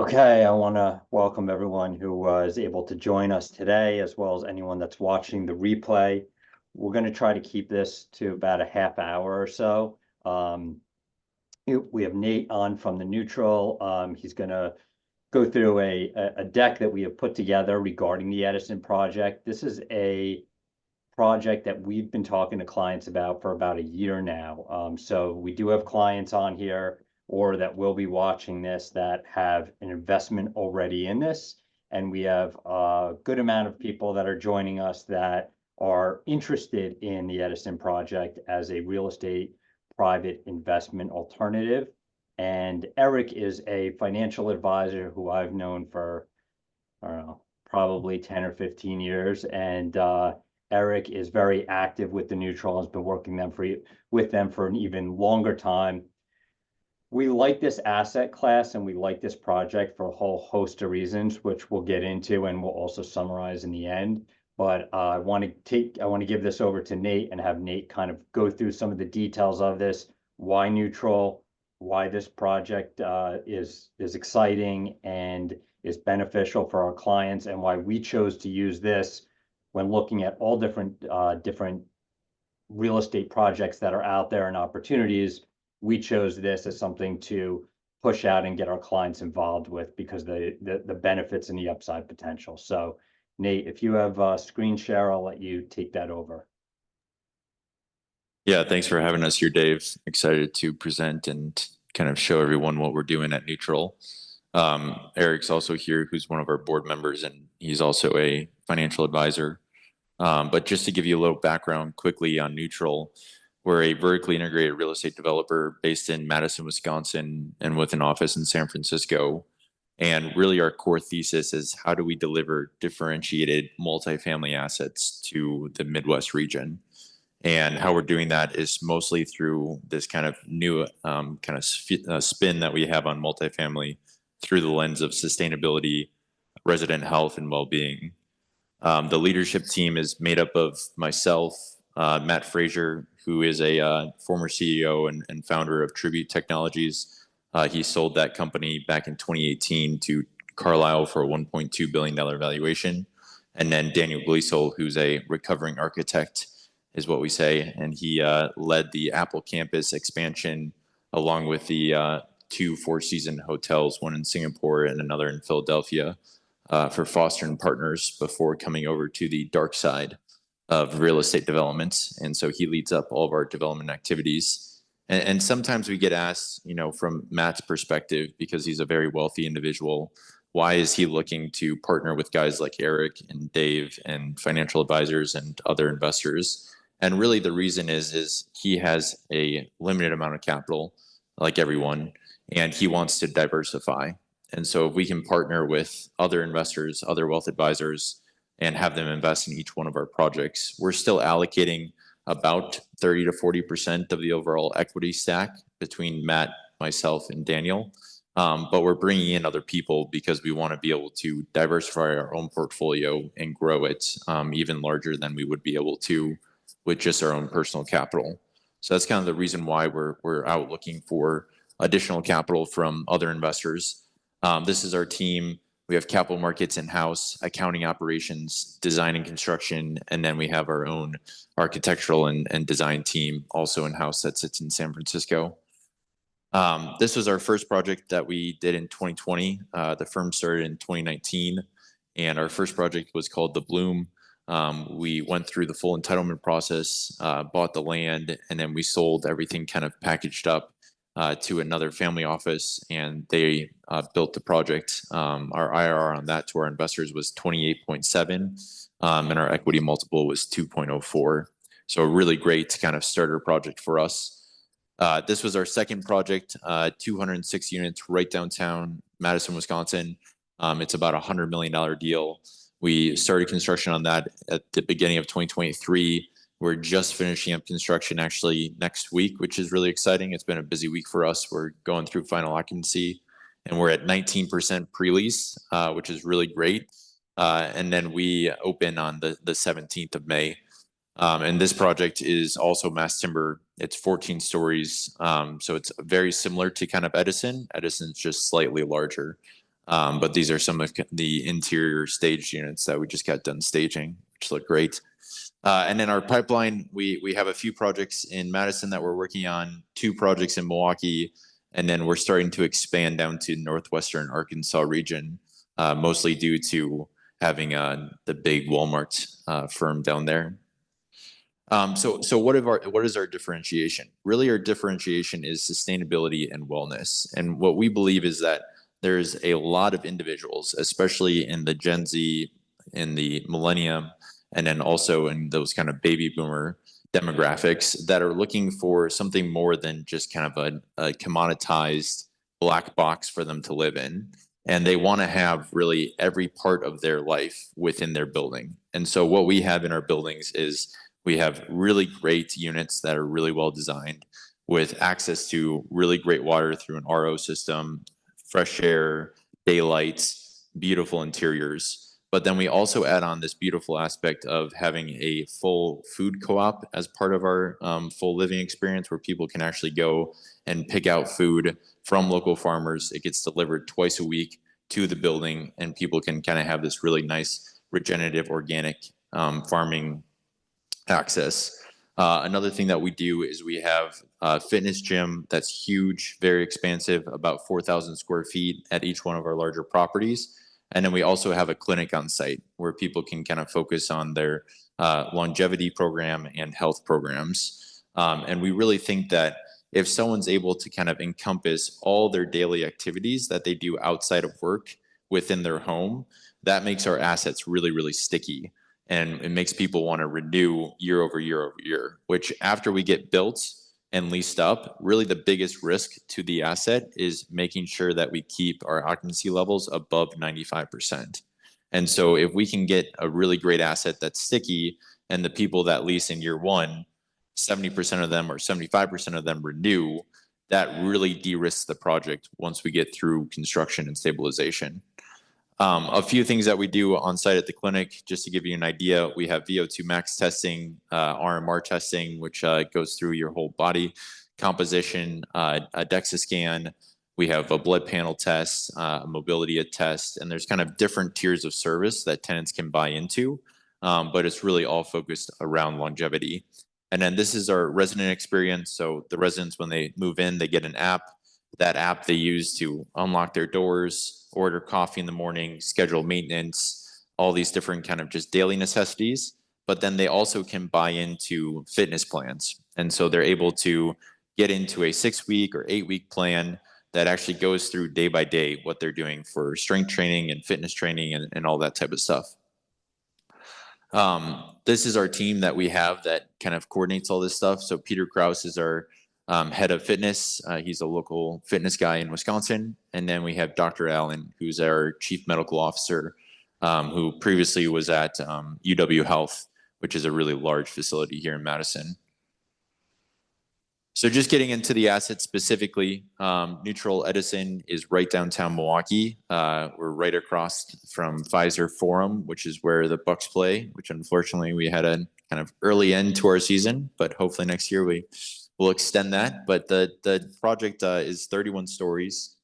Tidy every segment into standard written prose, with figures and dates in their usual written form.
Okay, I want to welcome everyone who was able to join us today, as well as anyone that's watching the replay. We're going to try to keep this to about a half hour or so. We have Nate on from the Neutral. He's going to go through a deck that we have put together regarding the Edison project. This is a project that we've been talking to clients about for about a year now. So we do have clients on here or that will be watching this that have an investment already in this. And we have a good amount of people that are joining us that are interested in the Edison project as a real estate private investment alternative. And Eric is a financial advisor who I've known for, I don't know, probably 10 or 15 years. And Eric is very active with the Neutral, has been working with them for an even longer time. We like this asset class and we like this project for a whole host of reasons, which we'll get into and we'll also summarize in the end. But I want to give this over to Nate and have Nate kind of go through some of the details of this, why Neutral, why this project is exciting and is beneficial for our clients, and why we chose to use this when looking at all different real estate projects that are out there and opportunities. We chose this as something to push out and get our clients involved with because the benefits and the upside potential. So Nate, if you have a screen share, I'll let you take that over. Yeah, thanks for having us here, Dave. Excited to present and kind of show everyone what we're doing at Neutral. Eric's also here, who's one of our board members, and he's also a financial advisor. But just to give you a little background quickly on Neutral, we're a vertically integrated real estate developer based in Madison, Wisconsin, and with an office in San Francisco. And really our core thesis is how do we deliver differentiated multifamily assets to the Midwest region? And how we're doing that is mostly through this kind of new spin that we have on multifamily through the lens of sustainability, resident health, and well-being. The leadership team is made up of myself, Matt Frazier, who is a former CEO and founder of Tribute Technologies. He sold that company back in 2018 to Carlyle for a $1.2 billion valuation. And then Daniel Gleesel, who's a recovering architect, is what we say. And he led the Apple campus expansion along with the two four-season hotels, one in Singapore and another in Philadelphia, for Foster and Partners before coming over to the dark side of real estate developments. And so he leads up all of our development activities. And sometimes we get asked, from Matt's perspective, because he's a very wealthy individual, why is he looking to partner with guys like Eric and Dave and financial advisors and other investors? And really the reason is he has a limited amount of capital, like everyone, and he wants to diversify. And so if we can partner with other investors, other wealth advisors, and have them invest in each one of our projects, we're still allocating about 30 to 40% of the overall equity stack between Matt, myself, and Daniel. But we're bringing in other people because we want to be able to diversify our own portfolio and grow it even larger than we would be able to with just our own personal capital. So that's kind of the reason why we're out looking for additional capital from other investors. This is our team. We have capital markets in-house, accounting operations, design and construction, and then we have our own architectural and design team also in-house that sits in San Francisco. This was our first project that we did in 2020. The firm started in 2019, and our first project was called The Bloom. We went through the full entitlement process, bought the land, and then we sold everything kind of packaged up to another family office, and they built the project. Our IRR on that to our investors was 28.7, and our equity multiple was 2.04. So a really great kind of starter project for us. This was our second project, 206 units right downtown Madison, Wisconsin. It's about a $100 million deal. We started construction on that at the beginning of 2023. We're just finishing up construction actually next week, which is really exciting. It's been a busy week for us. We're going through final occupancy, and we're at 19% pre-lease, which is really great. And then we open on the 17th of May. And this project is also mass timber. It's 14 stories. So it's very similar to kind of Edison. Edison's just slightly larger. But these are some of the interior staged units that we just got done staging, which look great. And in our pipeline, we have a few projects in Madison that we're working on, 2 projects in Milwaukee, and then we're starting to expand down to northwestern Arkansas region, mostly due to having the big Walmart firm down there. So what is our differentiation? Really, our differentiation is sustainability and wellness. And what we believe is that there's a lot of individuals, especially in the Gen Z, in the millennium, and then also in those kind of baby boomer demographics that are looking for something more than just kind of a commoditized black box for them to live in. And they want to have really every part of their life within their building. And so what we have in our buildings is we have really great units that are really well designed with access to really great water through an RO system, fresh air, daylight, beautiful interiors. But then we also add on this beautiful aspect of having a full food co-op as part of our full living experience, where people can actually go and pick out food from local farmers. It gets delivered twice a week to the building, and people can kind of have this really nice regenerative organic farming access. Another thing that we do is we have a fitness gym that's huge, very expansive, about 4,000 square feet at each one of our larger properties. And then we also have a clinic on site where people can kind of focus on their longevity program and health programs. And we really think that if someone's able to kind of encompass all their daily activities that they do outside of work within their home, that makes our assets really, really sticky. And it makes people want to renew year over year over year, which after we get built and leased up, really the biggest risk to the asset is making sure that we keep our occupancy levels above 95%. And so if we can get a really great asset that's sticky, and the people that lease in year one, 70% of them or 75% of them renew, that really de-risks the project once we get through construction and stabilization. A few things that we do on site at the clinic, just to give you an idea, we have VO2 max testing, RMR testing, which goes through your whole body composition, a DEXA scan. We have a blood panel test, a mobility test, and there's kind of different tiers of service that tenants can buy into, but it's really all focused around longevity. And then this is our resident experience. So the residents, when they move in, they get an app. That app they use to unlock their doors, order coffee in the morning, schedule maintenance, all these different kind of just daily necessities. But then they also can buy into fitness plans. And so they're able to get into a 6-week or 8-week plan that actually goes through day by day what they're doing for strength training and fitness training and all that type of stuff. This is our team that we have that kind of coordinates all this stuff. So Peter Kraus is our head of fitness. He's a local fitness guy in Wisconsin. And then we have Dr. Allen, who's our chief medical officer, who previously was at UW Health, which is a really large facility here in Madison. So just getting into the asset specifically, Neutral Edison is right downtown Milwaukee. We're right across from Pfizer Forum, which is where the Bucks play, which unfortunately we had a kind of early end to our season, but hopefully next year we'll extend that. But the project is 31 stories,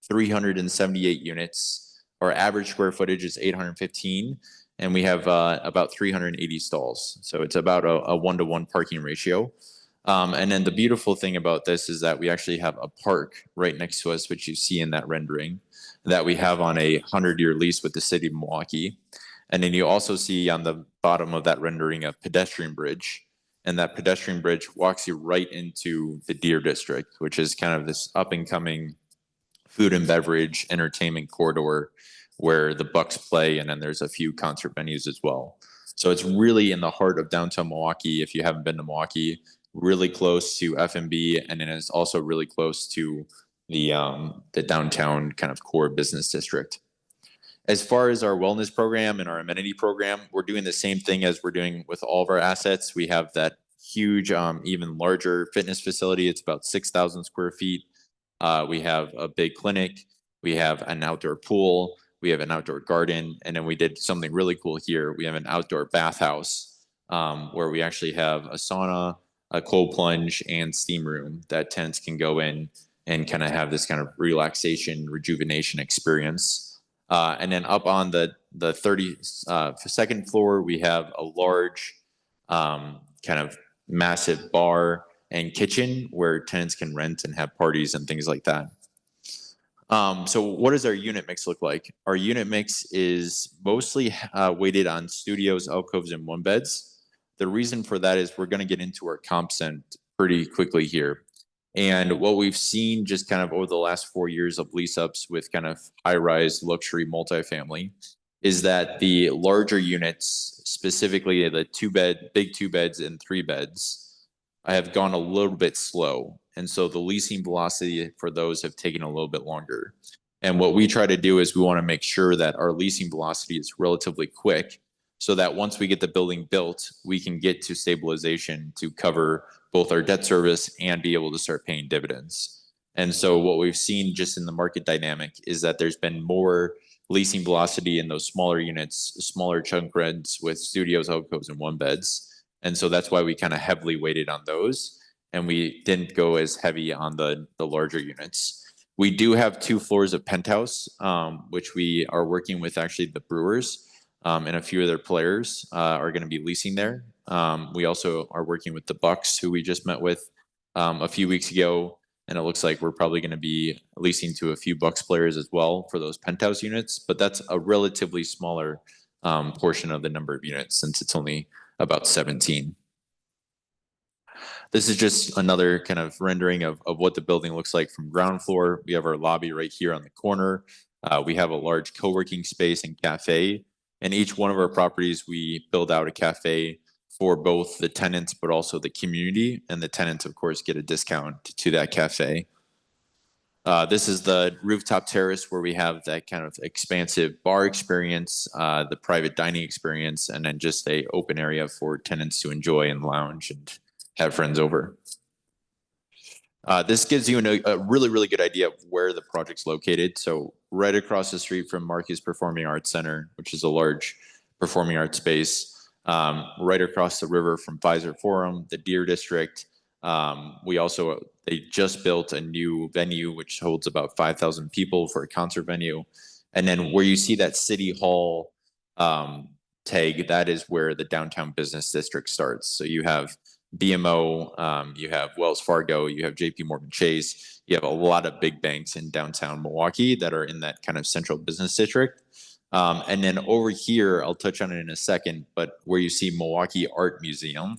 378 units. Our average square footage is 815, and we have about 380 stalls. So it's about a 1-to-1 parking ratio. And then the beautiful thing about this is that we actually have a park right next to us, which you see in that rendering, that we have on a 100-year lease with the city of Milwaukee. And then you also see on the bottom of that rendering a pedestrian bridge. And that pedestrian bridge walks you right into the Deer District, which is kind of this up-and-coming food and beverage entertainment corridor where the Bucks play, and then there's a few concert venues as well. So it's really in the heart of downtown Milwaukee. If you haven't been to Milwaukee, really close to F&B, and then it's also really close to the downtown kind of core business district. As far as our wellness program and our amenity program, we're doing the same thing as we're doing with all of our assets. We have that huge, even larger fitness facility. It's about 6,000 square feet. We have a big clinic. We have an outdoor pool. We have an outdoor garden. And then we did something really cool here. We have an outdoor bathhouse where we actually have a sauna, a cold plunge, and steam room that tenants can go in and kind of have this kind of relaxation, rejuvenation experience. And then up on the 32nd floor, we have a large kind of massive bar and kitchen where tenants can rent and have parties and things like that. So what does our unit mix look like? Our unit mix is mostly weighted on studios, alcoves, and one beds. The reason for that is we're going to get into our comp cent pretty quickly here. And what we've seen just kind of over the last 4 years of lease ups with kind of high rise luxury multifamily is that the larger units, specifically the big 2 beds and 3 beds, I have gone a little bit slow. And so the leasing velocity for those have taken a little bit longer. And what we try to do is we want to make sure that our leasing velocity is relatively quick so that once we get the building built, we can get to stabilization to cover both our debt service and be able to start paying dividends. And so what we've seen just in the market dynamic is that there's been more leasing velocity in those smaller units, smaller chunk rents with studios, alcoves, and one beds. And so that's why we kind of heavily weighted on those. And we didn't go as heavy on the larger units. We do have 2 floors of penthouse, which we are working with actually the Brewers and a few other players are going to be leasing there. We also are working with the Bucks, who we just met with a few weeks ago. And it looks like we're probably going to be leasing to a few Bucks players as well for those penthouse units. But that's a relatively smaller portion of the number of units since it's only about 17. This is just another kind of rendering of what the building looks like from ground floor. We have our lobby right here on the corner. We have a large co-working space and cafe. And each one of our properties, we build out a cafe for both the tenants, but also the community. And the tenants, of course, get a discount to that cafe. This is the rooftop terrace where we have that kind of expansive bar experience, the private dining experience, and then just a open area for tenants to enjoy and lounge and have friends over. This gives you a really, really good idea of where the project's located. So right across the street from Marcus Performing Arts Center, which is a large performing arts space, right across the river from Pfizer Forum, the Deer District. They just built a new venue which holds about 5,000 people for a concert venue. And then where you see that City Hall tag, that is where the downtown business district starts. So you have BMO, you have Wells Fargo, you have JP Morgan Chase, you have a lot of big banks in downtown Milwaukee that are in that kind of central business district. And then over here, I'll touch on it in a second, but where you see Milwaukee Art Museum,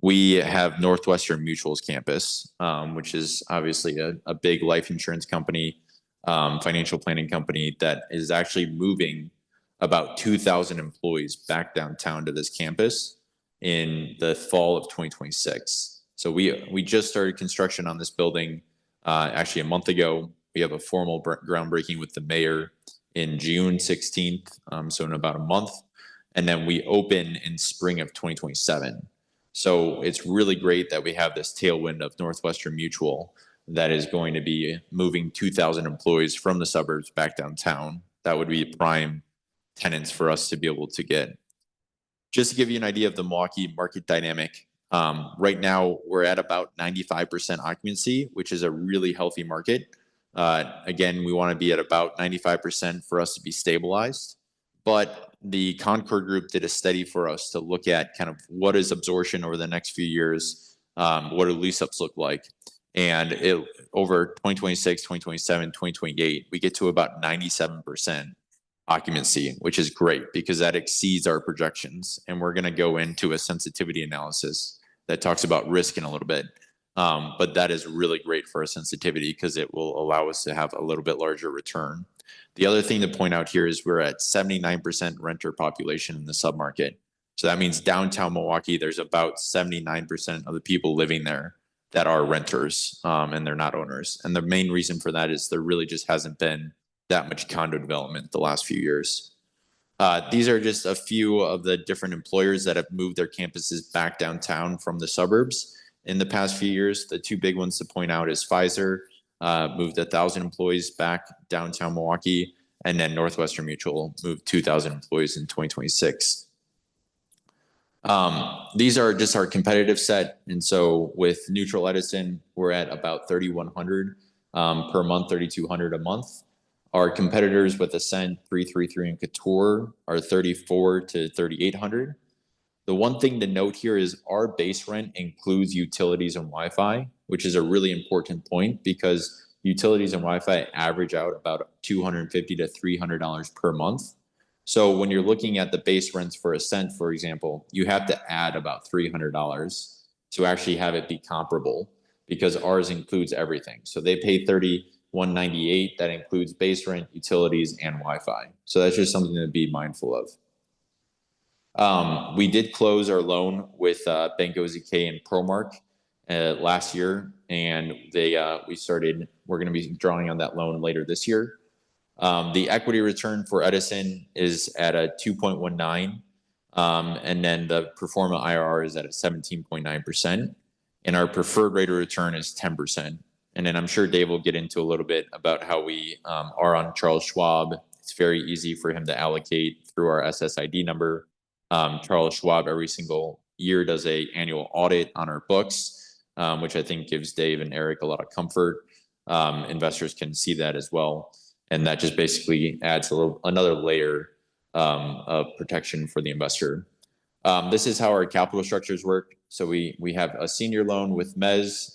we have Northwestern Mutual's campus, which is obviously a big life insurance company, financial planning company that is actually moving about 2,000 employees back downtown to this campus in the fall of 2026. So we just started construction on this building actually a month ago. We have a formal groundbreaking with the mayor in June 16th, so in about a month. And then we open in spring of 2027. So it's really great that we have this tailwind of Northwestern Mutual that is going to be moving 2,000 employees from the suburbs back downtown. That would be prime tenants for us to be able to get. Just to give you an idea of the Milwaukee market dynamic, right now we're at about 95% occupancy, which is a really healthy market. Again, we want to be at about 95% for us to be stabilized. But the Concord Group did a study for us to look at kind of what is absorption over the next few years, what do lease ups look like. And over 2026, 2027, 2028, we get to about 97% occupancy, which is great because that exceeds our projections. And we're going to go into a sensitivity analysis that talks about risk in a little bit. But that is really great for our sensitivity because it will allow us to have a little bit larger return. The other thing to point out here is we're at 79% renter population in the submarket. So that means downtown Milwaukee, there's about 79% of the people living there that are renters and they're not owners. And the main reason for that is there really just hasn't been that much condo development the last few years. These are just a few of the different employers that have moved their campuses back downtown from the suburbs in the past few years. The 2 big ones to point out is Pfizer, moved 1,000 employees back downtown Milwaukee, and then Northwestern Mutual moved 2,000 employees in 2026. These are just our competitive set. And so with Neutral Edison, we're at about 3,100 per month, 3,200 a month. Our competitors with Ascent, 333, and Couture are 34 to 3,800. The one thing to note here is our base rent includes utilities and Wi-Fi, which is a really important point because utilities and Wi-Fi average out about $250 to $300 per month. So when you're looking at the base rents for Ascent, for example, you have to add about $300 to actually have it be comparable because ours includes everything. So they pay $31.98. That includes base rent, utilities, and Wi-Fi. So that's just something to be mindful of. We did close our loan with Bank OZK and Promark last year, and we're going to be drawing on that loan later this year. The equity return for Edison is at a 2.19, and then the pro forma IRR is at a 17.9%, and our preferred rate of return is 10%. And then I'm sure Dave will get into a little bit about how we are on Charles Schwab. It's very easy for him to allocate through our SSID number. Charles Schwab every single year does an annual audit on our books, which I think gives Dave and Eric a lot of comfort. Investors can see that as well. And that just basically adds another layer of protection for the investor. This is how our capital structures work. So we have a senior loan with Mez,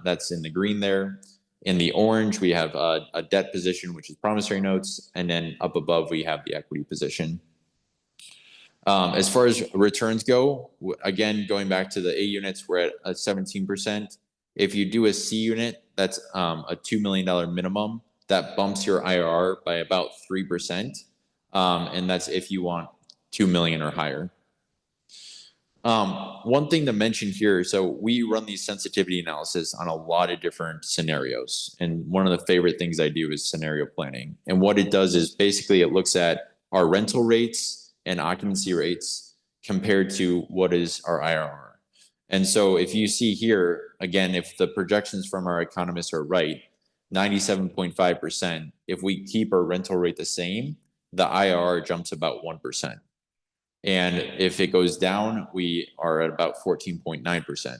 that's in the green there. In the orange, we have a debt position, which is promissory notes. And then up above, we have the equity position. As far as returns go, again, going back to the A units, we're at 17%. If you do a C unit, that's a $2 million minimum. That bumps your IRR by about 3%. And that's if you want 2 million or higher. One thing to mention here, so we run these sensitivity analysis on a lot of different scenarios. And one of the favorite things I do is scenario planning. And what it does is basically it looks at our rental rates and occupancy rates compared to what is our IRR. And so if you see here, again, if the projections from our economists are right, 97.5%, if we keep our rental rate the same, the IRR jumps about 1%. And if it goes down, we are at about 14.9%,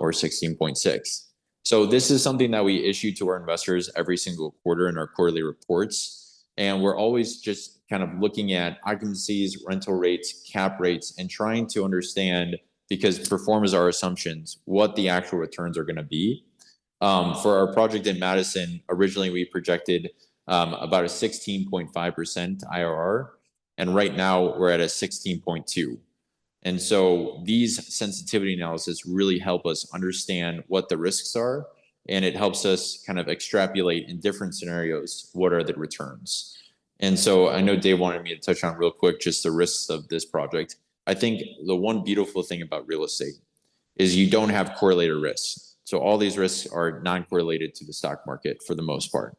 or 16.6. So this is something that we issue to our investors every single quarter in our quarterly reports. And we're always just kind of looking at occupancies, rental rates, cap rates, and trying to understand, because performance are assumptions, what the actual returns are going to be. For our project in Madison, originally we projected about a 16.5% IRR, and right now we're at a 16.2. And so these sensitivity analysis really help us understand what the risks are, and it helps us kind of extrapolate in different scenarios what are the returns. And so I know Dave wanted me to touch on real quick just the risks of this project. I think the one beautiful thing about real estate is you don't have correlated risks. So all these risks are non-correlated to the stock market for the most part.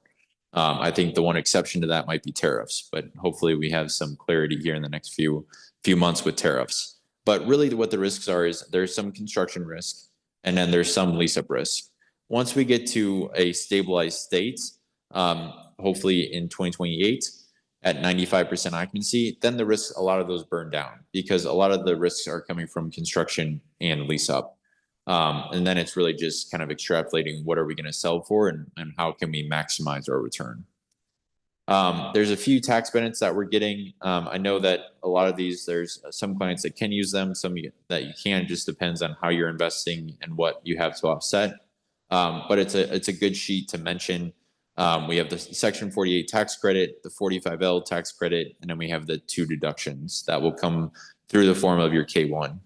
I think the one exception to that might be tariffs, but hopefully we have some clarity here in the next few months with tariffs. But really what the risks are is there's some construction risk, and then there's some lease-up risk. Once we get to a stabilized state, hopefully in 2028, at 95% occupancy, then the risks, a lot of those burn down because a lot of the risks are coming from construction and lease up. And then it's really just kind of extrapolating what are we going to sell for and how can we maximize our return. There's a few tax benefits that we're getting. I know that a lot of these, there's some clients that can use them, some that you can. It just depends on how you're investing and what you have to offset. But it's a good sheet to mention. We have the Section 48 tax credit, the 45L tax credit, and then we have the 2 deductions that will come through the form of your K1.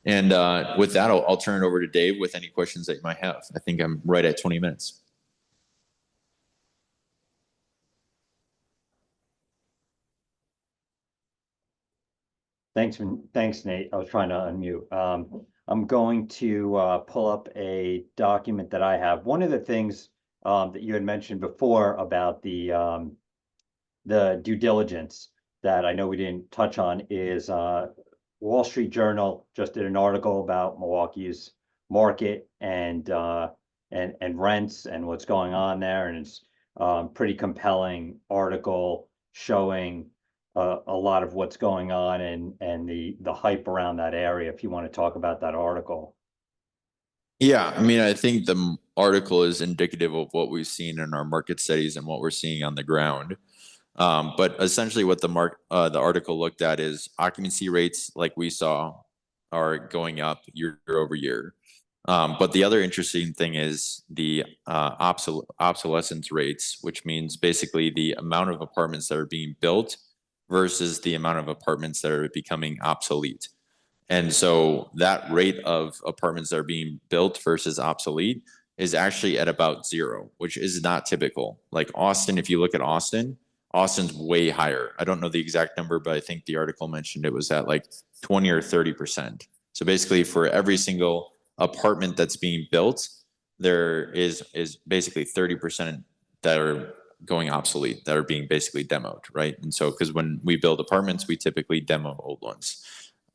And with that, I'll turn it over to Dave with any questions that you might have. I think I'm right at 20 minutes. Thanks, Nate. I was trying to unmute. I'm going to pull up a document that I have. One of the things that you had mentioned before about the due diligence that I know we didn't touch on is Wall Street Journal just did an article about Milwaukee's market and rents and what's going on there, and it's pretty compelling article showing a lot of what's going on and the hype around that area. If you want to talk about that article. Yeah, I mean, I think the article is indicative of what we've seen in our market studies and what we're seeing on the ground. But essentially, what the article looked at is occupancy rates, like we saw, are going up year over year. But the other interesting thing is the obsolescence rates, which means basically the amount of apartments that are being built versus the amount of apartments that are becoming obsolete. And so that rate of apartments that are being built versus obsolete is actually at about zero, which is not typical. Like Austin, if you look at Austin, Austin's way higher. I don't know the exact number, but I think the article mentioned it was at like 20 or 30%. So basically, for every single apartment that's being built, there is basically 30% that are going obsolete, that are being basically demoed, right? And so because when we build apartments, we typically demo old ones.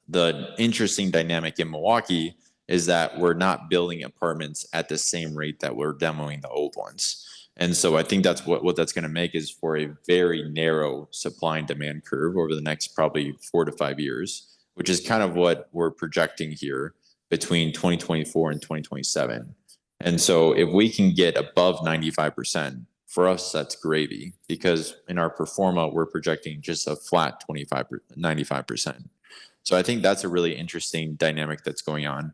The interesting dynamic in Milwaukee is that we're not building apartments at the same rate that we're demoing the old ones. And so I think that's what that's going to make is for a very narrow supply and demand curve over the next probably 4 to 5 years, which is kind of what we're projecting here between 2024 and 2027. And so if we can get above 95%, for us, that's gravy because in our performa, we're projecting just a flat 25, 95%. So I think that's a really interesting dynamic that's going on.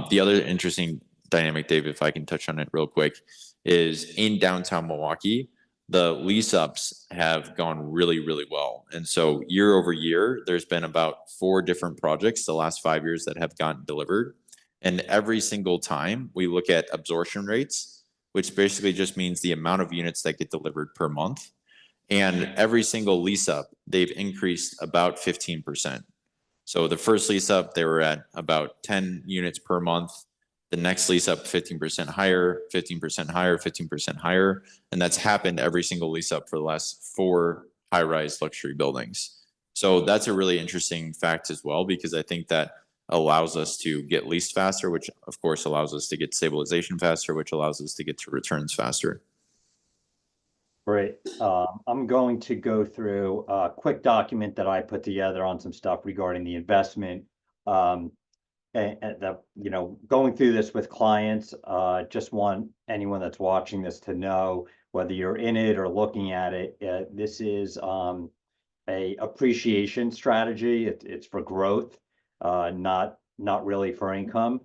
The other interesting dynamic, Dave, if I can touch on it real quick, is in downtown Milwaukee, the lease ups have gone really, really well. And so year over year, there's been about 4 different projects the last 5 years that have gotten delivered. And every single time we look at absorption rates, which basically just means the amount of units that get delivered per month. And every single lease up, they've increased about 15%. So the first lease up, they were at about 10 units per month. The next lease up, 15% higher, 15% higher, 15% higher. And that's happened every single lease up for the last 4 high-rise luxury buildings. So that's a really interesting fact as well, because I think that allows us to get leased faster, which of course allows us to get stabilization faster, which allows us to get to returns faster. Great. I'm going to go through a quick document that I put together on some stuff regarding the investment. Um, and the, going through this with clients, just want anyone that's watching this to know whether you're in it or looking at it, this is a appreciation strategy. It's for growth, not really for income.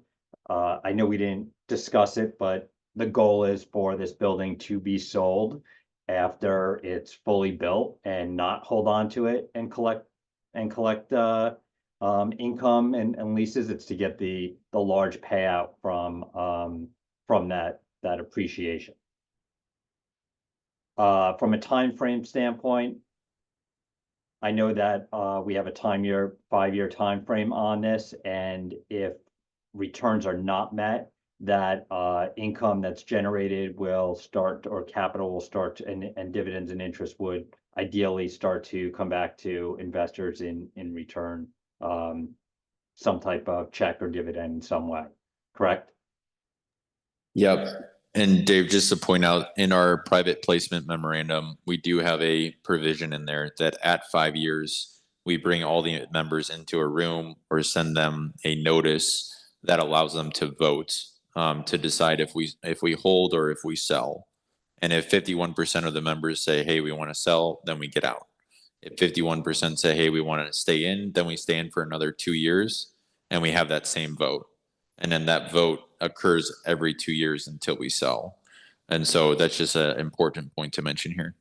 I know we didn't discuss it, but the goal is for this building to be sold after it's fully built and not hold on to it and collect income and leases. It's to get the large payout from that appreciation. From a time frame standpoint, I know that we have a 5-year time frame on this, and if returns are not met, that income that's generated will start, or capital will start, and dividends and interest would ideally start to come back to investors in return, some type of check or dividend in some way. Correct? Yep. And Dave, just to point out, in our private placement memorandum, we do have a provision in there that at 5 years, we bring all the members into a room or send them a notice that allows them to vote to decide if we hold or if we sell. And if 51% of the members say, "Hey, we want to sell," then we get out. If 51% say, "Hey, we want to stay in," then we stay in for another 2 years, and we have that same vote. And then that vote occurs every 2 years until we sell. And so that's just an important point to mention here.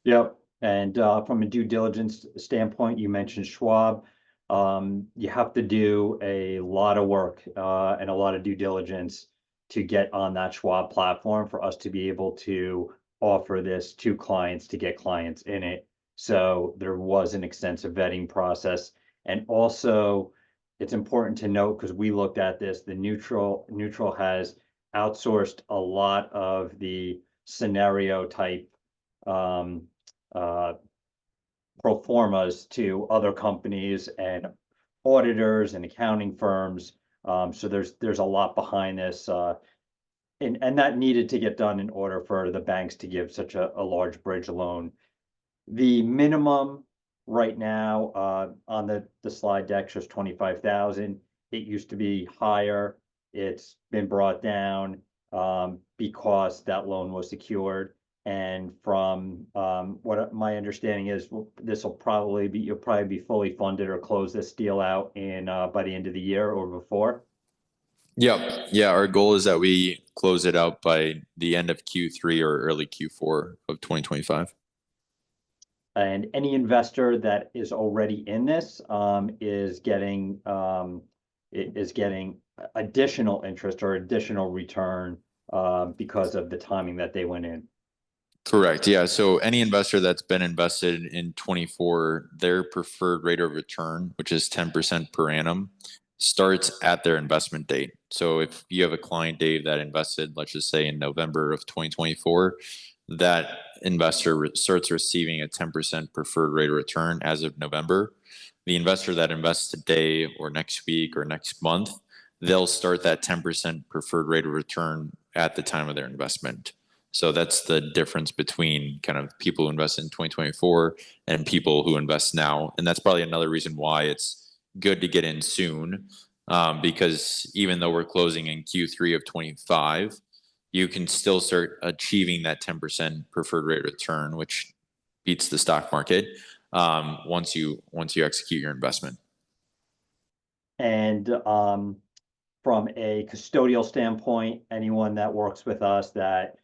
Yep. And from a due diligence standpoint, you mentioned Schwab. You have to do a lot of work and a lot of due diligence to get on that Schwab platform for us to be able to offer this to clients, to get clients in it. So there was an extensive vetting process. And also, it's important to note, because we looked at this, the neutral has outsourced a lot of the scenario type uh, pro formas to other companies and auditors and accounting firms. So there's a lot behind this, and that needed to get done in order for the banks to give such a large bridge loan. The minimum right now on the slide deck shows 25,000. It used to be higher. it's been brought down because that loan was secured. And from what my understanding is, this will probably be, you'll probably be fully funded or close this deal out in by the end of the year or before. Yep. Yeah. Our goal is that we close it out by the end of Q3 or early Q4 of 2025. And any investor that is already in this is getting additional interest or additional return because of the timing that they went in. Correct. Yeah. So any investor that's been invested in 24, their preferred rate of return, which is 10% per annum, starts at their investment date. So if you have a client, Dave, that invested, let's just say in November of 2024, that investor starts receiving a 10% preferred rate of return as of November. The investor that invests today or next week or next month, they'll start that 10% preferred rate of return at the time of their investment. So that's the difference between kind of people who invest in 2024 and people who invest now. And that's probably another reason why it's good to get in soon. Because even though we're closing in Q3 of 25, you can still start achieving that 10% preferred rate of return, which beats the stock market once you execute your investment. And from a custodial standpoint, anyone that works with us that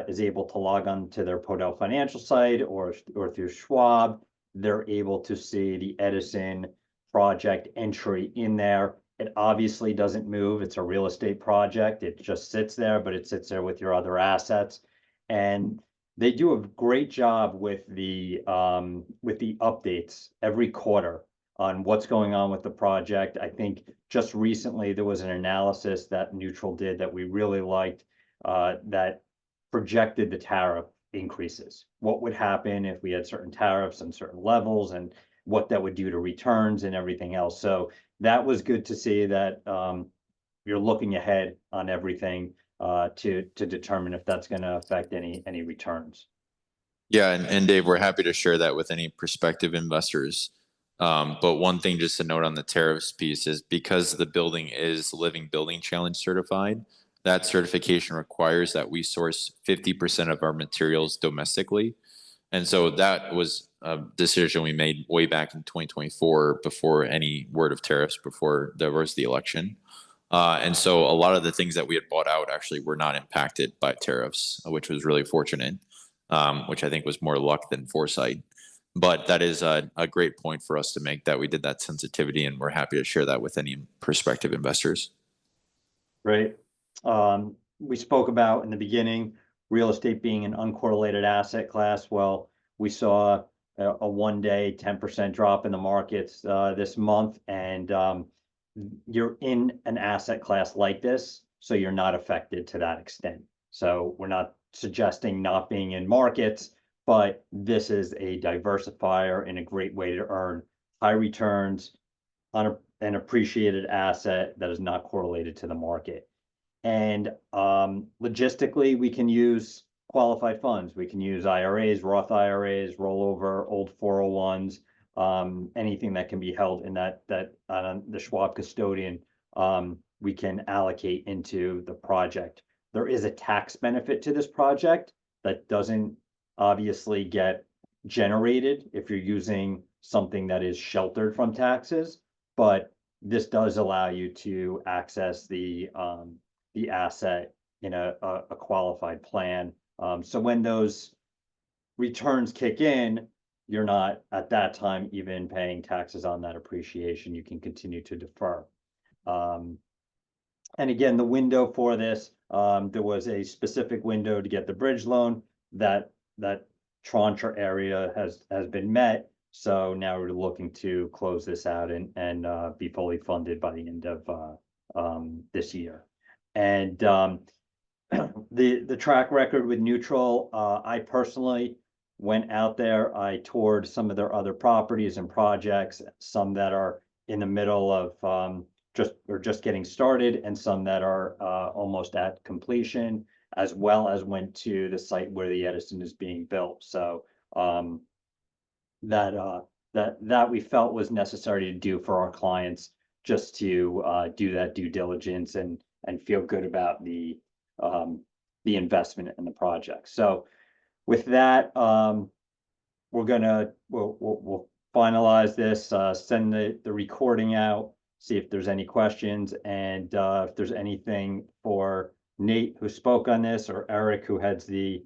is able to log on to their Podell Financial site or through Schwab, they're able to see the Edison project entry in there. It obviously doesn't move. It's a real estate project. It just sits there, but it sits there with your other assets. And they do a great job with the updates every quarter on what's going on with the project. I think just recently there was an analysis that Neutral did that we really liked that projected the tariff increases. What would happen if we had certain tariffs and certain levels and what that would do to returns and everything else. So that was good to see that you're looking ahead on everything to determine if that's going to affect any returns. Yeah, and Dave, we're happy to share that with any prospective investors. But one thing just to note on the tariffs piece is because the building is Living Building Challenge certified, that certification requires that we source 50% of our materials domestically. And so that was a decision we made way back in 2024 before any word of tariffs, before there was the election. And so a lot of the things that we had bought out actually were not impacted by tariffs, which was really fortunate, which I think was more luck than foresight. But that is a great point for us to make, that we did that sensitivity, and we're happy to share that with any prospective investors. Right. We spoke about in the beginning, real estate being an uncorrelated asset class. Well, we saw a 1-day 10% drop in the markets this month, and you're in an asset class like this, so you're not affected to that extent. So we're not suggesting not being in markets, but this is a diversifier and a great way to earn high returns on an appreciated asset that is not correlated to the market. And logistically, we can use qualified funds. We can use IRAs, Roth IRAs, rollover, old 401s, anything that can be held in that the Schwab custodian, we can allocate into the project. There is a tax benefit to this project that doesn't obviously get generated if you're using something that is sheltered from taxes, but this does allow you to access the asset in a qualified plan. So when those returns kick in, you're not at that time even paying taxes on that appreciation. You can continue to defer. And again, the window for this, there was a specific window to get the bridge loan. That tranche or area has been met. So now we're looking to close this out and be fully funded by the end of this year. And the track record with Neutral, I personally went out there. I toured some of their other properties and projects, some that are in the middle of just getting started, and some that are almost at completion, as well as went to the site where the Edison is being built. So that we felt was necessary to do for our clients, just to do that due diligence and and feel good about the investment in the project. So with that, we'll finalize this, send the recording out, see if there's any questions, and if there's anything for Nate, who spoke on this, or Eric, who heads the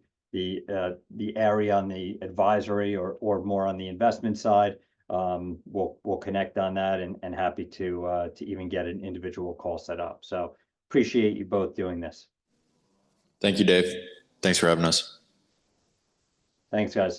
area on the advisory, or more on the investment side. We'll connect on that, and happy to even get an individual call set up. So appreciate you both doing this. Thank you, Dave. Thanks for having us. Thanks, guys.